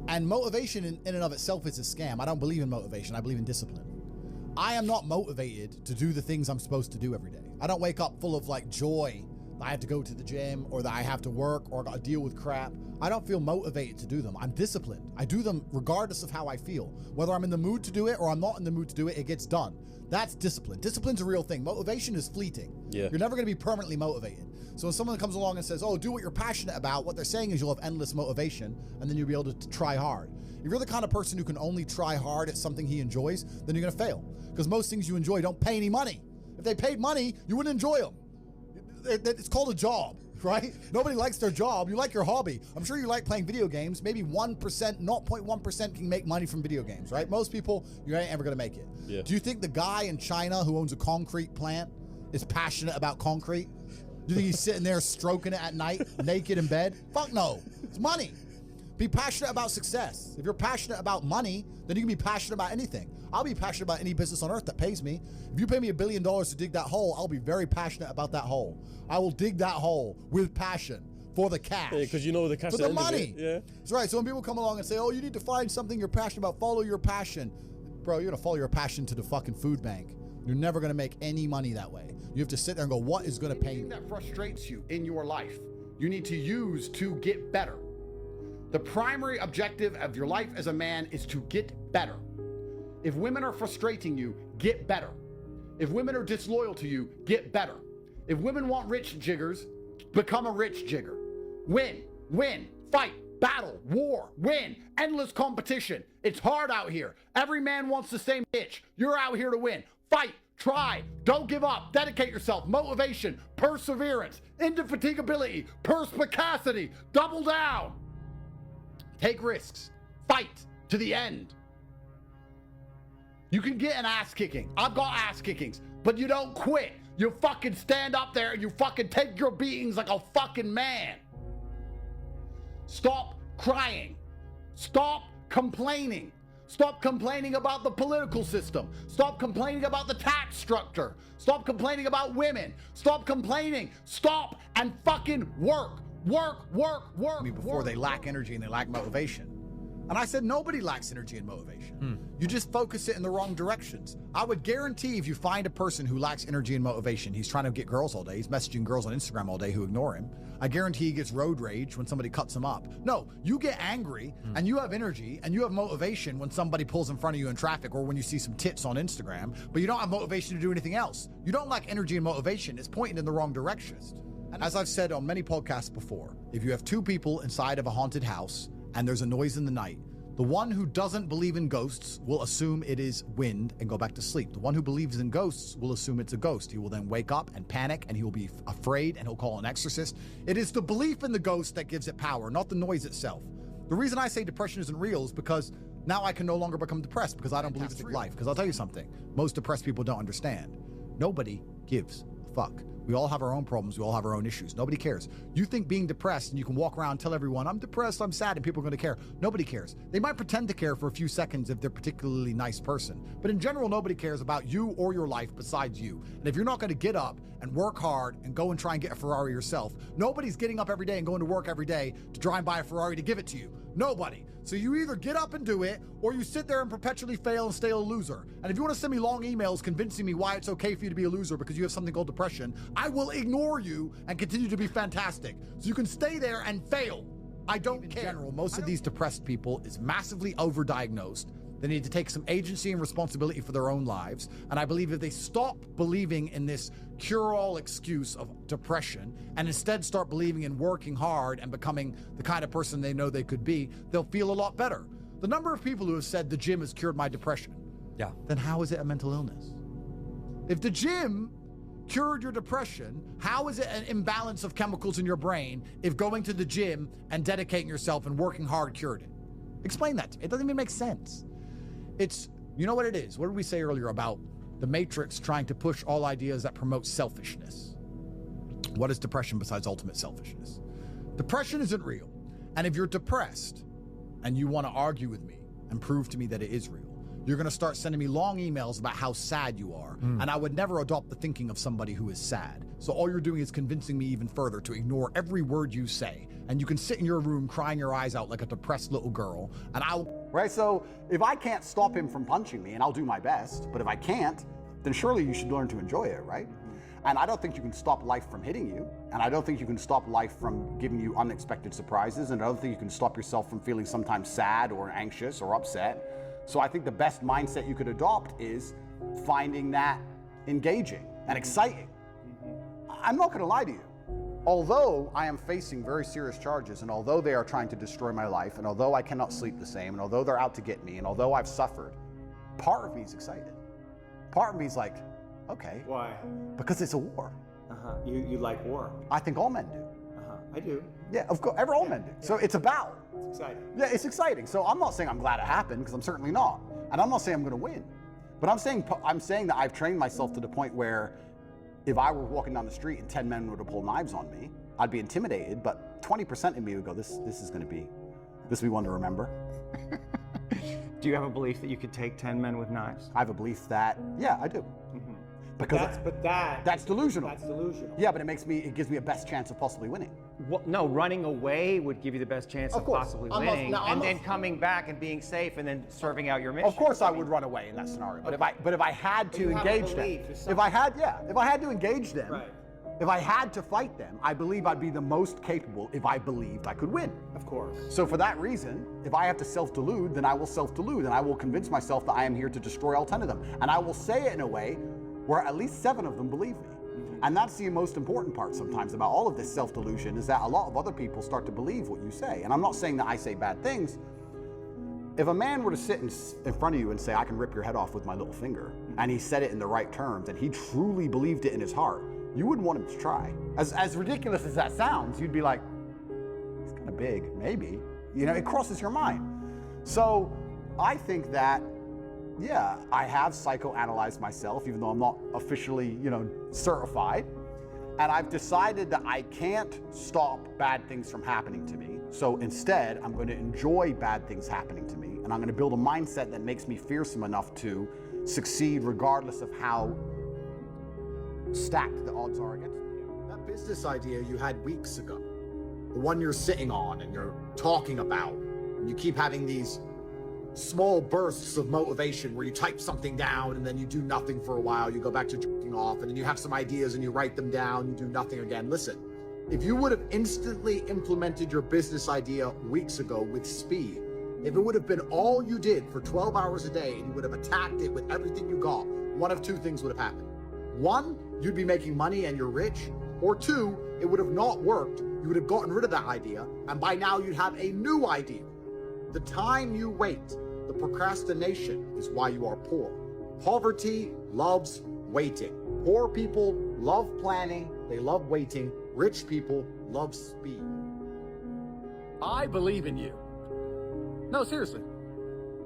And motivation in and of itself is a scam. I don't believe in motivation. I believe in discipline. I am not motivated to do the things I'm supposed to do every day. I don't wake up full of like joy that I have to go to the gym or that I have to work or I got to deal with crap. I don't feel motivated to do them. I'm disciplined. I do them regardless of how I feel. Whether I'm in the mood to do it or I'm not in the mood to do it, it gets done. That's discipline. Discipline's a real thing. Motivation is fleeting. Yeah. You're never going to be permanently motivated. So when someone comes along and says, oh, do what you're passionate about, what they're saying is you'll have endless motivation and then you'll be able to try hard. If you're the kind of person who can only try hard at something he enjoys, then you're going to fail. Because most things you enjoy don't pay any money. If they paid money, you wouldn't enjoy them. It's called a job, right? Nobody likes their job. You like your hobby. I'm sure you like playing video games. Maybe 1%, 0.1% can make money from video games, right? Most people, you ain't ever gonna make it. Yeah. Do you think the guy in China who owns a concrete plant is passionate about concrete? Do you think he's sitting there stroking it at night, naked in bed? Fuck no, it's money. Be passionate about success. If you're passionate about money, then you can be passionate about anything. I'll be passionate about any business on earth that pays me. If you pay me $1 billion to dig that hole, I'll be very passionate about that hole. I will dig that hole with passion for the cash. Yeah, because you know the cash. For the money. Yeah. That's right. So when people come along and say, oh, you need to find something you're passionate about, follow your passion. Bro, you're gonna follow your passion to the fucking food bank. You're never gonna make any money that way. You have to sit there and go, what is gonna pay me? That frustrates you in your life, you need to use to get better. The primary objective of your life as a man is to get better. If women are frustrating you, get better. If women are disloyal to you, get better. If women want rich jiggers, become a rich jigger. Win, fight, battle, war, win, endless competition. It's hard out here. Every man wants the same bitch. You're out here to win. Fight, try, don't give up, dedicate yourself, motivation, perseverance, indefatigability, perspicacity, double down. Take risks. Fight to the end. You can get an ass kicking. I've got ass kickings, but you don't quit. You fucking stand up there and you fucking take your beatings like a fucking man. Stop crying. Stop complaining. Stop complaining about the political system. Stop complaining about the tax structure. Stop complaining about women. Stop complaining. Stop and fucking work. Work. Before they lack energy and they lack motivation. And I said, nobody lacks energy and motivation. You just focus it in the wrong directions. I would guarantee if you find a person who lacks energy and motivation, he's trying to get girls all day, he's messaging girls on Instagram all day who ignore him. I guarantee he gets road rage when somebody cuts him up. No, you get angry and you have energy and you have motivation when somebody pulls in front of you in traffic or when you see some tits on Instagram, but you don't have motivation to do anything else. You don't lack energy and motivation. It's pointing in the wrong direction. And as I've said on many podcasts before, if you have two people inside of a haunted house and there's a noise in the night, the one who doesn't believe in ghosts will assume it is wind and go back to sleep. The one who believes in ghosts will assume it's a ghost. He will then wake up and panic and he will be afraid and he'll call an exorcist. It is the belief in the ghost that gives it power, not the noise itself. The reason I say depression isn't real is because now I can no longer become depressed because I don't believe it's life. Because I'll tell you something, most depressed people don't understand. Nobody gives a fuck. We all have our own problems. We all have our own issues. Nobody cares. You think being depressed and you can walk around and tell everyone, I'm depressed, I'm sad, and people are going to care. Nobody cares. They might pretend to care for a few seconds if they're a particularly nice person. But in general, nobody cares about you or your life besides you. And if you're not going to get up and work hard and go and try and get a Ferrari yourself, nobody's getting up every day and going to work every day to try and buy a Ferrari to give it to you. Nobody. So you either get up and do it, or you sit there and perpetually fail and stay a loser. And if you want to send me long emails convincing me why it's okay for you to be a loser because you have something called depression, I will ignore you and continue to be fantastic. So you can stay there and fail. I don't care. In general, most of these depressed people is massively overdiagnosed. They need to take some agency and responsibility for their own lives. And I believe if they stop believing in this cure-all excuse of depression and instead start believing in working hard and becoming the kind of person they know they could be, they'll feel a lot better. The number of people who have said the gym has cured my depression, then how is it a mental illness? If the gym cured your depression, how is it an imbalance of chemicals in your brain if going to the gym and dedicating yourself and working hard cured it? Explain that to me. It doesn't even make sense. It's, you know what it is? What did we say earlier about the Matrix trying to push all ideas that promote selfishness? What is depression besides ultimate selfishness? Depression isn't real. And if you're depressed and you want to argue with me and prove to me that it is real, You're gonna start sending me long emails about how sad you are. And I would never adopt the thinking of somebody who is sad. So all you're doing is convincing me even further to ignore every word you say. And you can sit in your room crying your eyes out like a depressed little girl, and Right, so if I can't stop him from punching me, and I'll do my best, but if I can't, then surely you should learn to enjoy it, right? And I don't think you can stop life from hitting you, and I don't think you can stop life from giving you unexpected surprises, and I don't think you can stop yourself from feeling sometimes sad or anxious or upset. So I think the best mindset you could adopt is finding that engaging and exciting. I'm not gonna lie to you. Although I am facing very serious charges, and although they are trying to destroy my life, and although I cannot sleep the same, and although they're out to get me, and although I've suffered, part of me is excited. Part of me is like, okay. Why? Because it's a war. You like war? I think all men do. I do. Yeah, of course, all men do. So it's a battle. It's exciting. Yeah, it's exciting. So I'm not saying I'm glad it happened, because I'm certainly not. And I'm not saying I'm gonna win. But I'm saying that I've trained myself to the point where if I were walking down the street and 10 men were to pull knives on me, I'd be intimidated, but 20% of me would go, this is gonna be one to remember. Do you have a belief that you could take 10 men with knives? I have a belief that, yeah, I do. Because that's delusional. That's delusional. Yeah, but it gives me a best chance of possibly winning. Well, no, running away would give you the best chance of possibly winning, and then coming back and being safe, and then serving out your mission. Of course, I would run away in that scenario. But if I had to engage them, if I had to engage them, Right. if I had to fight them, I believe I'd be the most capable if I believed I could win. Of course. So for that reason, if I have to self-delude, then I will self-delude, and I will convince myself that I am here to destroy all 10 of them, and I will say it in a way where at least 7 of them believe me. And that's the most important part sometimes about all of this self-delusion, is that a lot of other people start to believe what you say. And I'm not saying that I say bad things. If a man were to sit in front of you and say, I can rip your head off with my little finger, and he said it in the right terms, and he truly believed it in his heart, you wouldn't want him to try. As ridiculous as that sounds, you'd be like, it's kind of big, maybe. You know, it crosses your mind. So I think that, yeah, I have psychoanalyzed myself, even though I'm not officially, certified. And I've decided that I can't stop bad things from happening to me. So instead, I'm going to enjoy bad things happening to me. And I'm going to build a mindset that makes me fearsome enough to succeed regardless of how stacked the odds are against me. That business idea you had weeks ago, the one you're sitting on and you're talking about, and you keep having these small bursts of motivation where you type something down and then you do nothing for a while, you go back to jerking off, and then you have some ideas and you write them down, you do nothing again. Listen, if you would have instantly implemented your business idea weeks ago with speed, if it would have been all you did for 12 hours a day and you would have attacked it with everything you got, one of two things would have happened. One, you'd be making money and you're rich, or two, it would have not worked, you would have gotten rid of that idea, and by now you'd have a new idea. The time you wait, the procrastination is why you are poor. Poverty loves waiting. Poor people love planning, they love waiting. Rich people love speed. I believe in you. No, seriously.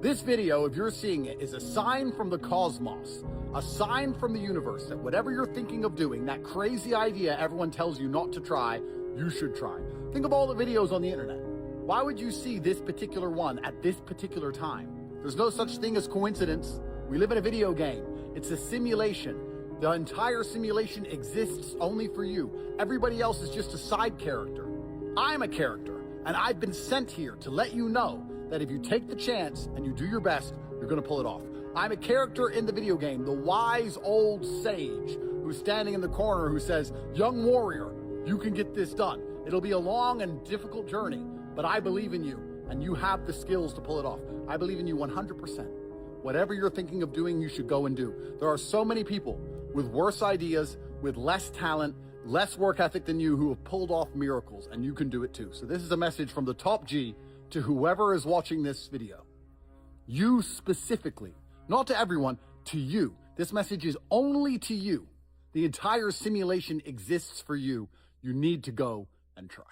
This video, if you're seeing it, is a sign from the cosmos, a sign from the universe that whatever you're thinking of doing, that crazy idea everyone tells you not to try, you should try. Think of all the videos on the internet. Why would you see this particular one at this particular time? There's no such thing as coincidence. We live in a video game. It's a simulation. The entire simulation exists only for you. Everybody else is just a side character. I'm a character, and I've been sent here to let you know that if you take the chance and you do your best, you're gonna pull it off. I'm a character in the video game, the wise old sage who's standing in the corner who says, young warrior, you can get this done. It'll be a long and difficult journey, but I believe in you, and you have the skills to pull it off. I believe in you 100%. Whatever you're thinking of doing, you should go and do. There are so many people with worse ideas, with less talent, less work ethic than you who have pulled off miracles, and you can do it too. So this is a message from the top G to whoever is watching this video. You specifically, not to everyone, to you. This message is only to you. The entire simulation exists for you. You need to go and try.